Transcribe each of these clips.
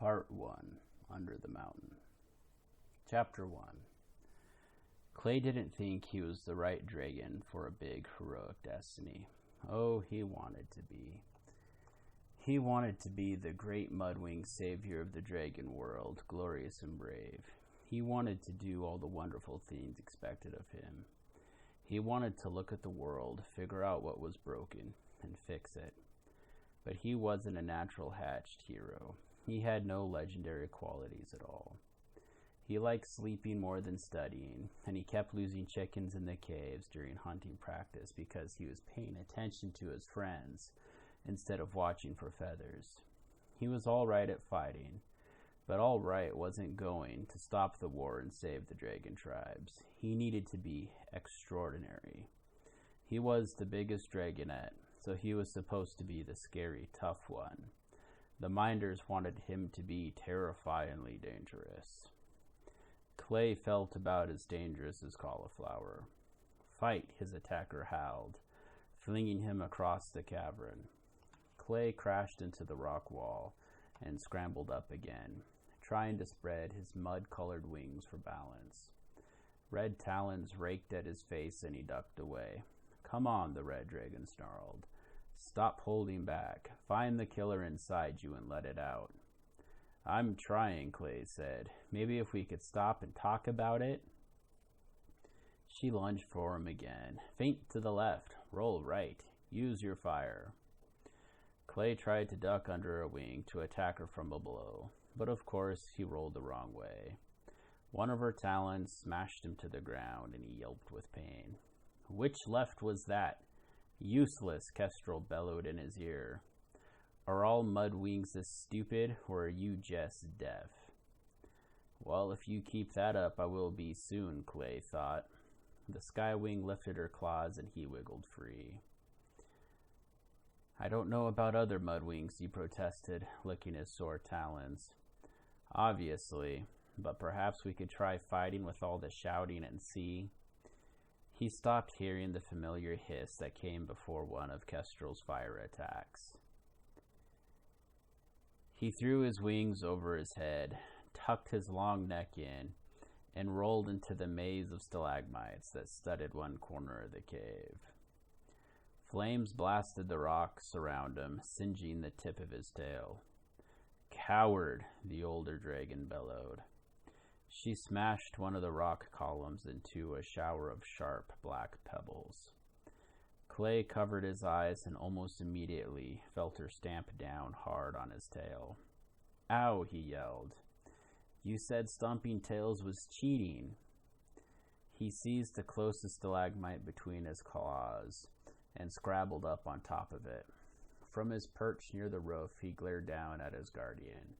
Part 1. Under the Mountain. Chapter 1. Clay didn't think he was the right dragon for a big, heroic destiny. Oh, he wanted to be. He wanted to be the great Mudwing savior of the dragon world, glorious and brave. He wanted to do all the wonderful things expected of him. He wanted to look at the world, figure out what was broken, and fix it. But he wasn't a natural hatched hero. He had no legendary qualities at all. He liked sleeping more than studying, and he kept losing chickens in the caves during hunting practice because he was paying attention to his friends instead of watching for feathers. He was all right at fighting, but all right wasn't going to stop the war and save the dragon tribes. He needed to be extraordinary. He was the biggest dragonette, so he was supposed to be the scary, tough one. The Minders wanted him to be terrifyingly dangerous. Clay felt about as dangerous as cauliflower. Fight, his attacker howled, flinging him across the cavern. Clay crashed into the rock wall and scrambled up again, trying to spread his mud-colored wings for balance. Red talons raked at his face and he ducked away. "Come on," the red dragon snarled. "Stop holding back. Find the killer inside you and let it out." "I'm trying," Clay said. "Maybe if we could stop and talk about it?" She lunged for him again. "Feint to the left. Roll right. Use your fire." Clay tried to duck under a wing to attack her from below, but of course he rolled the wrong way. One of her talons smashed him to the ground and he yelped with pain. "Which left was that?" "Useless," Kestrel bellowed in his ear. "Are all Mudwings this stupid, or are you just deaf?" "Well, if you keep that up, I will be soon," Clay thought. The Skywing lifted her claws and he wiggled free. "I don't know about other Mudwings," he protested, licking his sore talons. "Obviously, but perhaps we could try fighting with all the shouting and see." He stopped hearing the familiar hiss that came before one of Kestrel's fire attacks. He threw his wings over his head, tucked his long neck in, and rolled into the maze of stalagmites that studded one corner of the cave. Flames blasted the rocks around him, singeing the tip of his tail. "Coward!" the older dragon bellowed. She smashed one of the rock columns into a shower of sharp black pebbles. Clay covered his eyes and almost immediately felt her stamp down hard on his tail. "Ow!" he yelled. "You said stomping tails was cheating." He seized the closest stalagmite between his claws and scrabbled up on top of it. From his perch near the roof, he glared down at his guardian.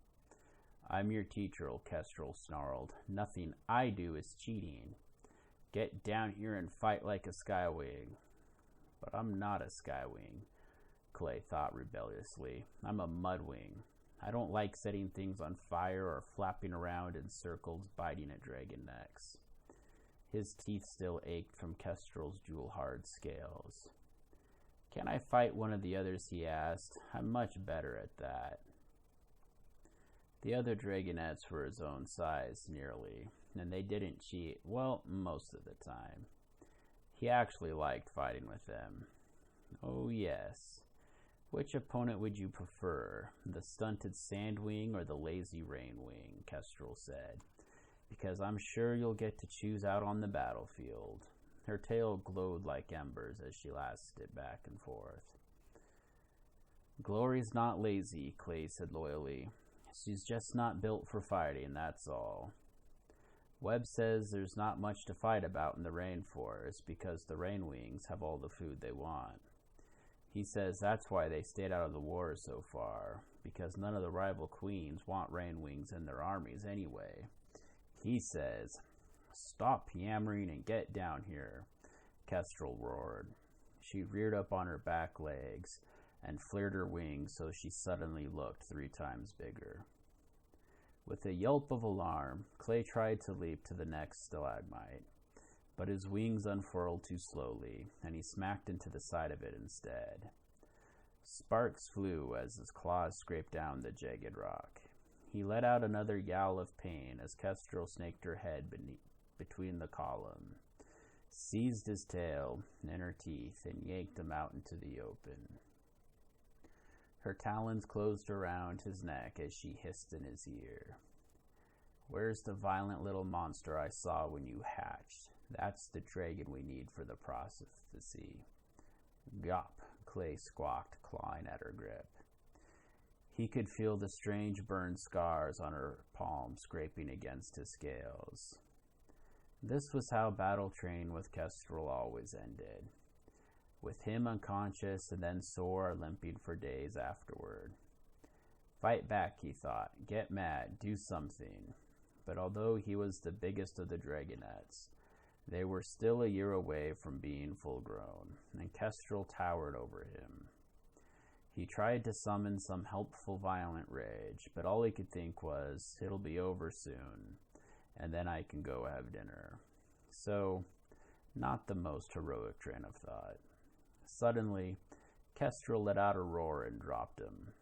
"I'm your teacher," Kestrel snarled. "Nothing I do is cheating. Get down here and fight like a Skywing." "But I'm not a Skywing," Clay thought rebelliously. "I'm a Mudwing. I don't like setting things on fire or flapping around in circles biting at dragon necks." His teeth still ached from Kestrel's jewel-hard scales. "Can I fight one of the others?" he asked. "I'm much better at that." The other dragonettes were his own size, nearly, and they didn't cheat, well, most of the time. He actually liked fighting with them. "Oh, yes. Which opponent would you prefer, the stunted Sandwing or the lazy Rainwing?" Kestrel said. "Because I'm sure you'll get to choose out on the battlefield." Her tail glowed like embers as she lashed it back and forth. "Glory's not lazy," Clay said loyally. "She's just not built for fighting, that's all. Webb says there's not much to fight about in the rainforest because the Rainwings have all the food they want. He says that's why they stayed out of the war so far, because none of the rival queens want Rainwings in their armies anyway. He says, 'Stop yammering and get down here,'" Kestrel roared. She reared up on her back legs and flared her wings so she suddenly looked 3 times bigger. With a yelp of alarm, Clay tried to leap to the next stalagmite, but his wings unfurled too slowly, and he smacked into the side of it instead. Sparks flew as his claws scraped down the jagged rock. He let out another yowl of pain as Kestrel snaked her head between the column, seized his tail in her teeth, and yanked him out into the open. Her talons closed around his neck as she hissed in his ear. "Where's the violent little monster I saw when you hatched? That's the dragon we need for the prophecy." "Gop," Clay squawked, clawing at her grip. He could feel the strange burned scars on her palm scraping against his scales. This was how Battle Train with Kestrel always ended, with him unconscious and then sore, limping for days afterward. Fight back, he thought. Get mad. Do something. But although he was the biggest of the dragonettes, they were still a year away from being full-grown, and Kestrel towered over him. He tried to summon some helpful violent rage, but all he could think was, "It'll be over soon, and then I can go have dinner." So, not the most heroic train of thought. Suddenly, Kestrel let out a roar and dropped him.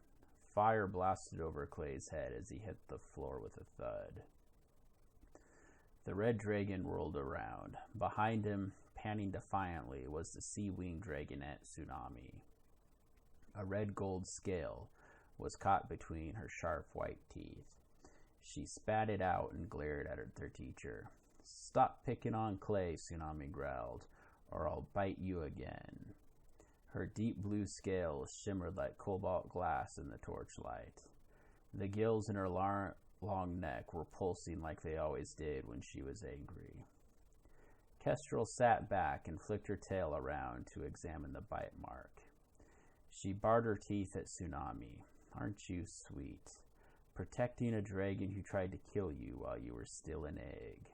Fire blasted over Clay's head as he hit the floor with a thud. The red dragon whirled around. Behind him, panting defiantly, was the sea-winged dragonette Tsunami. A red-gold scale was caught between her sharp white teeth. She spat it out and glared at their teacher. "Stop picking on Clay," Tsunami growled, "or I'll bite you again." Her deep blue scales shimmered like cobalt glass in the torchlight. The gills in her long neck were pulsing like they always did when she was angry. Kestrel sat back and flicked her tail around to examine the bite mark. She bared her teeth at Tsunami. "Aren't you sweet? Protecting a dragon who tried to kill you while you were still an egg."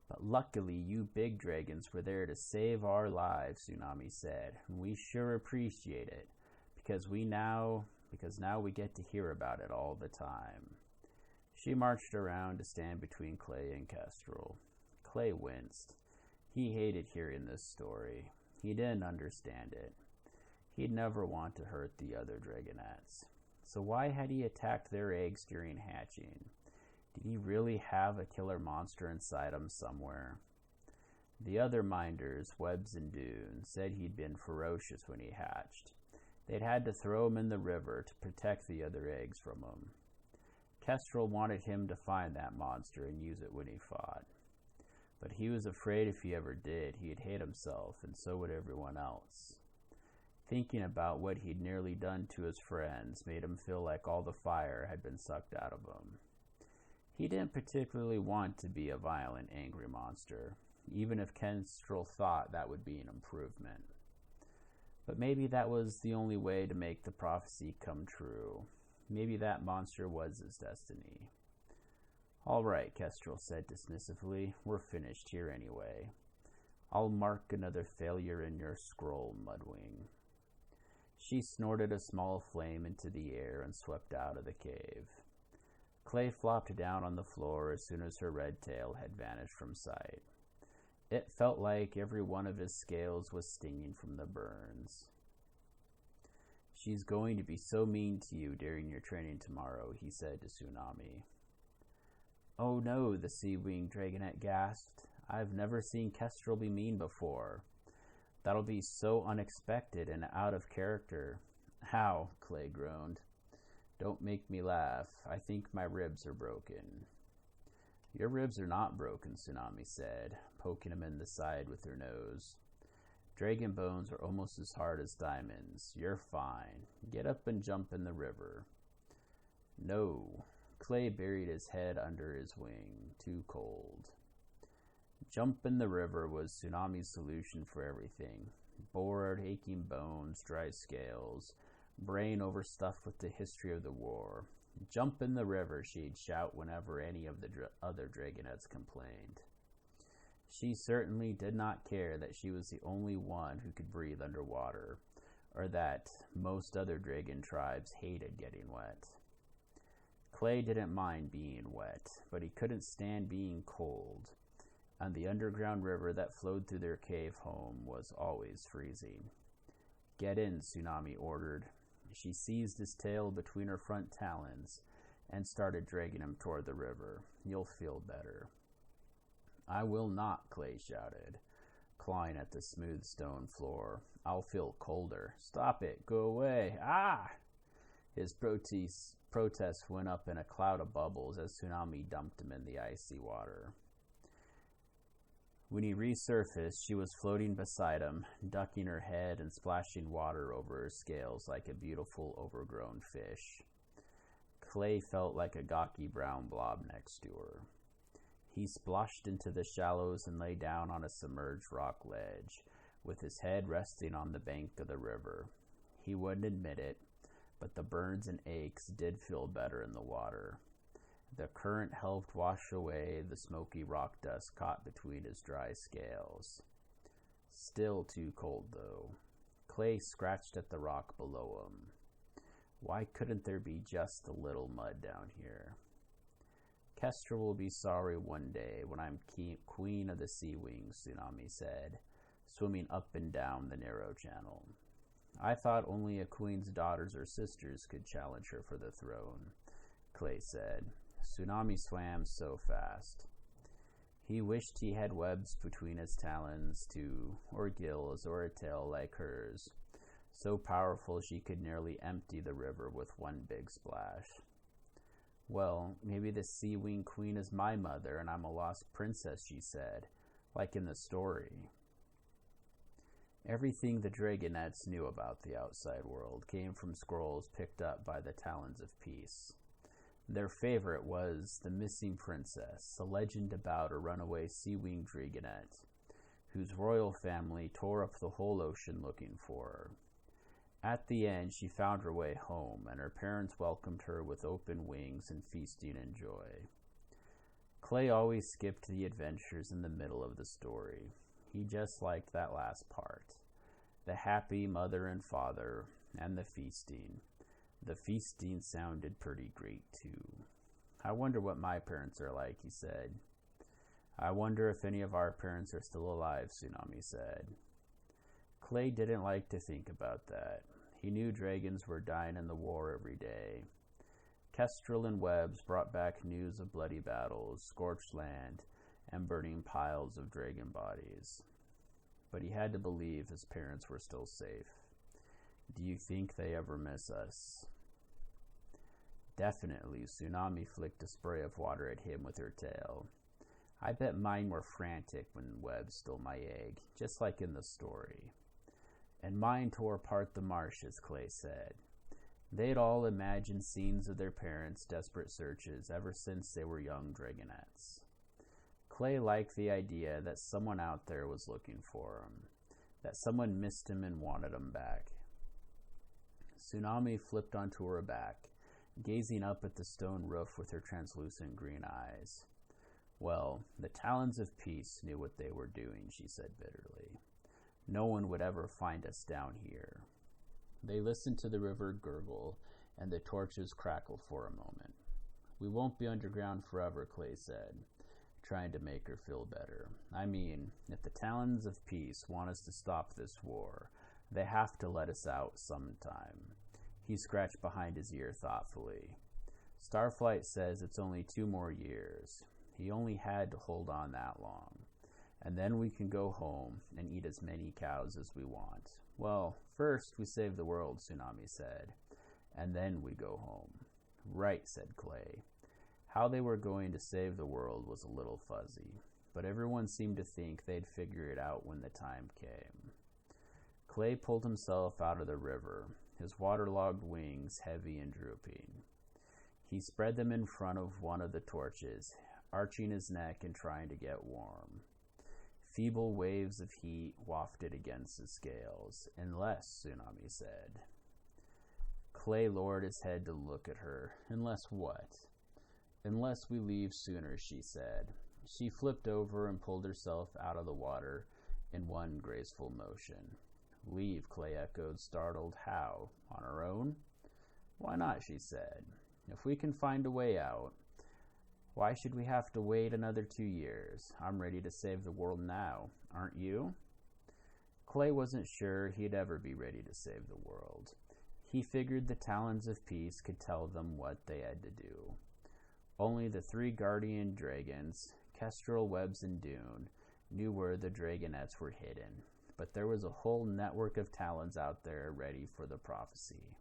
"But luckily you big dragons were there to save our lives," Tsunami said. "And we sure appreciate it, because now we get to hear about it all the time." She marched around to stand between Clay and Kestrel. Clay winced. He hated hearing this story. He didn't understand it. He'd never want to hurt the other dragonettes. So why had he attacked their eggs during hatching? Did he really have a killer monster inside him somewhere? The other minders, Webbs and Dune, said he'd been ferocious when he hatched. They'd had to throw him in the river to protect the other eggs from him. Kestrel wanted him to find that monster and use it when he fought. But he was afraid if he ever did, he'd hate himself, and so would everyone else. Thinking about what he'd nearly done to his friends made him feel like all the fire had been sucked out of him. He didn't particularly want to be a violent, angry monster, even if Kestrel thought that would be an improvement. But maybe that was the only way to make the prophecy come true. Maybe that monster was his destiny. "All right," Kestrel said dismissively. "We're finished here anyway. I'll mark another failure in your scroll, Mudwing." She snorted a small flame into the air and swept out of the cave. Clay flopped down on the floor as soon as her red tail had vanished from sight. It felt like every one of his scales was stinging from the burns. "She's going to be so mean to you during your training tomorrow," he said to Tsunami. "Oh no," the sea-winged dragonette gasped. "I've never seen Kestrel be mean before. That'll be so unexpected and out of character." "How?" Clay groaned. "Don't make me laugh. I think my ribs are broken." "Your ribs are not broken," Tsunami said, poking him in the side with her nose. "Dragon bones are almost as hard as diamonds. You're fine. Get up and jump in the river." "No." Clay buried his head under his wing. Too cold. Jump in the river was Tsunami's solution for everything. Bored, aching bones, dry scales, brain overstuffed with the history of the war. "Jump in the river," she'd shout whenever any of the other dragonettes complained. She certainly did not care that she was the only one who could breathe underwater, or that most other dragon tribes hated getting wet. Clay didn't mind being wet, but he couldn't stand being cold, and the underground river that flowed through their cave home was always freezing. "Get in," Tsunami ordered. She seized his tail between her front talons and started dragging him toward the river. "You'll feel better." "I will not," Clay shouted, clawing at the smooth stone floor. "I'll feel colder." "Stop it! Go away! Ah!" His protest went up in a cloud of bubbles as Tsunami dumped him in the icy water. When he resurfaced, she was floating beside him, ducking her head and splashing water over her scales like a beautiful overgrown fish. Clay felt like a gawky brown blob next to her. He splashed into the shallows and lay down on a submerged rock ledge, with his head resting on the bank of the river. He wouldn't admit it, but the burns and aches did feel better in the water. The current helped wash away the smoky rock dust caught between his dry scales. Still too cold, though. Clay scratched at the rock below him. Why couldn't there be just a little mud down here? "Kestra will be sorry one day when I'm queen of the sea wings," Tsunami said, swimming up and down the narrow channel. "I thought only a queen's daughters or sisters could challenge her for the throne," Clay said. Tsunami swam so fast. He wished he had webs between his talons, too, or gills, or a tail like hers, so powerful she could nearly empty the river with one big splash. "Well, maybe the Sea Wing Queen is my mother and I'm a lost princess," she said, like in the story. Everything the Dragonettes knew about the outside world came from scrolls picked up by the Talons of Peace. Their favorite was The Missing Princess, a legend about a runaway sea-wing dragonette, whose royal family tore up the whole ocean looking for her. At the end, she found her way home, and her parents welcomed her with open wings and feasting and joy. Clay always skipped the adventures in the middle of the story. He just liked that last part. The happy mother and father, and the feasting. The feasting sounded pretty great, too. "I wonder what my parents are like," he said. "I wonder if any of our parents are still alive," Tsunami said. Clay didn't like to think about that. He knew dragons were dying in the war every day. Kestrel and Webs brought back news of bloody battles, scorched land, and burning piles of dragon bodies. But he had to believe his parents were still safe. "Do you think they ever miss us?" "Definitely," Tsunami flicked a spray of water at him with her tail. "I bet mine were frantic when Webb stole my egg, just like in the story." "And mine tore apart the marshes," Clay said. They'd all imagined scenes of their parents' desperate searches ever since they were young dragonettes. Clay liked the idea that someone out there was looking for him, that someone missed him and wanted him back. Tsunami flipped onto her back, gazing up at the stone roof with her translucent green eyes. "Well, the Talons of Peace knew what they were doing," she said bitterly. "No one would ever find us down here." They listened to the river gurgle, and the torches crackled for a moment. "We won't be underground forever," Clay said, trying to make her feel better. "I mean, if the Talons of Peace want us to stop this war, they have to let us out sometime." He scratched behind his ear thoughtfully. "Starflight says it's only 2 more years. He only had to hold on that long. And then we can go home and eat as many cows as we want." "Well, first we save the world," Tsunami said, "and then we go home." "Right," said Clay. How they were going to save the world was a little fuzzy, but everyone seemed to think they'd figure it out when the time came. Clay pulled himself out of the river, his waterlogged wings heavy and drooping. He spread them in front of one of the torches, arching his neck and trying to get warm. Feeble waves of heat wafted against his scales. "Unless," Tsunami said. Clay lowered his head to look at her. "Unless what?" "Unless we leave sooner," she said. She flipped over and pulled herself out of the water in one graceful motion. "Leave," Clay echoed, startled. "How? On our own?" "Why not?" she said. "If we can find a way out, why should we have to wait another 2 years? I'm ready to save the world now. Aren't you?" Clay wasn't sure he'd ever be ready to save the world. He figured the Talons of Peace could tell them what they had to do. Only the 3 guardian dragons, Kestrel, Webs, and Dune, knew where the Dragonettes were hidden, but there was a whole network of Talons out there ready for the prophecy.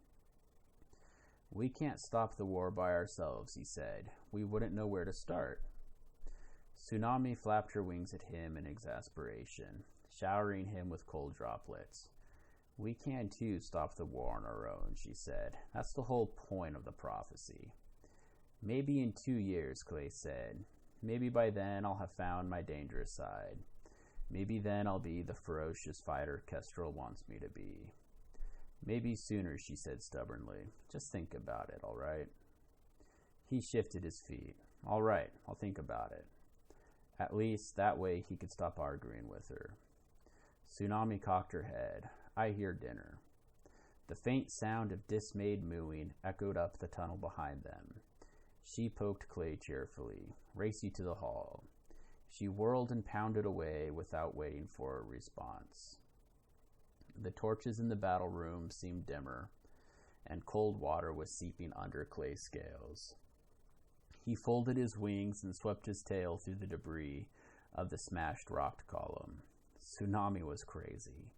"We can't stop the war by ourselves," he said. "We wouldn't know where to start." Tsunami flapped her wings at him in exasperation, showering him with cold droplets. "We can too stop the war on our own," she said. "That's the whole point of the prophecy." "Maybe in 2 years," Clay said. "Maybe by then I'll have found my dangerous side. Maybe then I'll be the ferocious fighter Kestrel wants me to be." "Maybe sooner," she said stubbornly. "Just think about it, all right?" He shifted his feet. "All right, I'll think about it." At least that way he could stop arguing with her. Tsunami cocked her head. "I hear dinner." The faint sound of dismayed mooing echoed up the tunnel behind them. She poked Clay cheerfully. "Race you to the hall." She whirled and pounded away without waiting for a response. The torches in the battle room seemed dimmer, and cold water was seeping under Clay's scales. He folded his wings and swept his tail through the debris of the smashed rock column. Tsunami was crazy.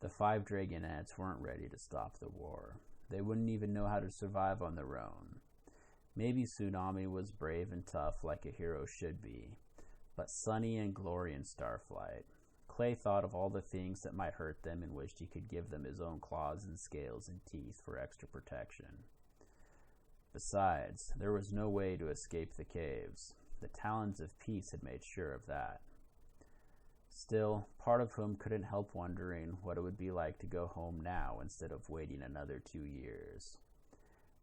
The 5 Dragonettes weren't ready to stop the war. They wouldn't even know how to survive on their own. Maybe Tsunami was brave and tough like a hero should be, but sunny and glory in Starflight. Clay thought of all the things that might hurt them and wished he could give them his own claws and scales and teeth for extra protection. Besides, there was no way to escape the caves. The Talons of Peace had made sure of that. Still, part of him couldn't help wondering what it would be like to go home now instead of waiting another 2 years.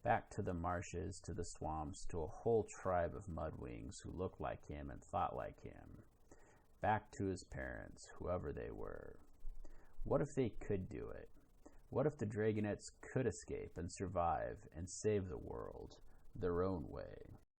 Back to the marshes, to the swamps, to a whole tribe of mudwings who looked like him and thought like him. Back to his parents, whoever they were. What if they could do it? What if the Dragonettes could escape and survive and save the world their own way?